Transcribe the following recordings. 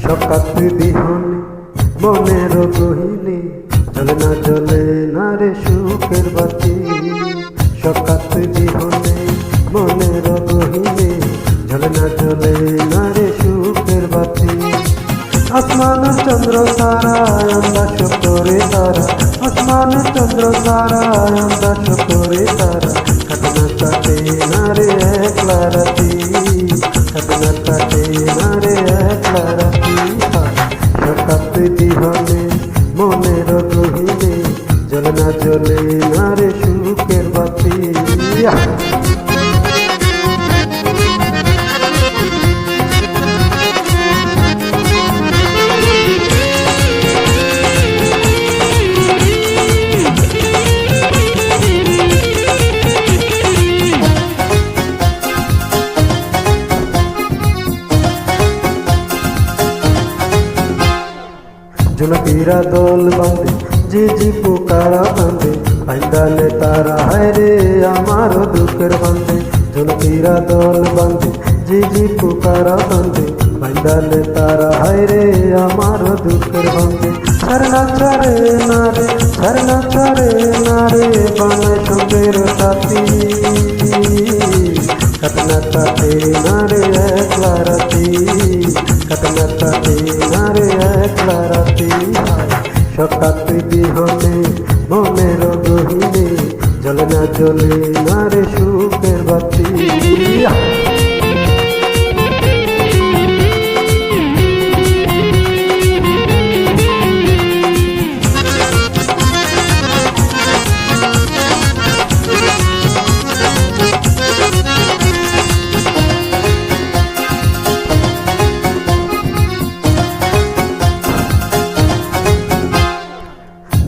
সকাল বিহনে মনের গহিনে জ্বলে না রে সুখের বাতি। সকাল বিহনে মনের গহিনে জ্বলে না রে সুখের বাতি। আসমান চন্দ্র তারায় আন্দাজ করে তারা, আসমান চন্দ্র তারায় আন্দাজ করে তারা। কাটে না রে একলা রাতি, কাটে না রে একলা রাতি। সকাল বিহনে মনের গহিনে জ্বলে না রে সুখের বাতি। ঝুনকিরা দল বাঁধে জি পোকারা বাঁধে, পাইন্দালে তারা হায় রে আমার দুঃখের বাঁধে। ঝুনকিরা দল বাঁধে জি পোকারা বাঁধে, পাইন্দালে তারা হায় রে আমার দুঃখের বাঁধে। ছাড়না ছাড়ে না রে, ছাড়না ছাড়ে না রে বানায় সঙ্গের সাথী। কাটে না রে একলা রাতি, কাটে না রে একলা রাতি। সকাল বিহনে মনের গহিনে জ্বলে না রে সুখের বাতি।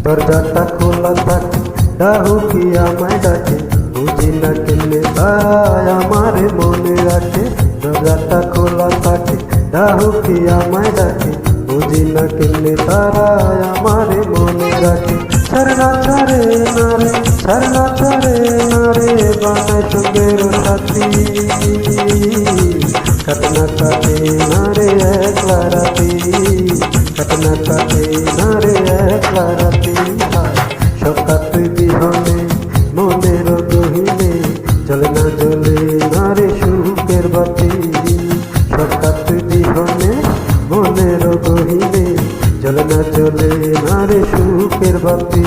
দরজাটা খোলা থাকে ডাহুকি আমায় ডাকে, বুঝি না কেমনে তারায় আমার মনে রাখে। দরজাটা খোলা থাকে ডাহুকি আমায় ডাকে, বুঝি না কেমনে তারায় আমার মনে রাখে। ছাড়না ছাড়ে না রে, ছাড়না ছাড়ে না রে বানায় সঙ্গের সাথী। কাটে না রে একলা রাতি, কাটে না রে একলা রাতি। সকাল বিহনে মনের গহিনে জ্বলে না রে সুখের বাতি। সকাল বিহনে মনের গহিনে জ্বলে না রে সুখের বাতি।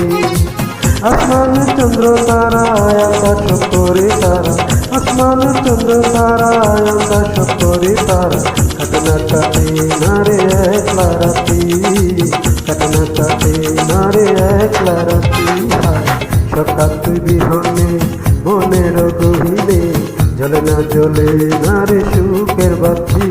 আসমান চন্দ্র তারায় আকাশ করে তারা, আসমান চন্দ্র তারায় আকাশ করে তারা। কাটে না রে একলা রাতি, কাটে না রে একলা রাতি। সকাল বিহনে মনের গহিনে জ্বলে না রে সুখের বাতি।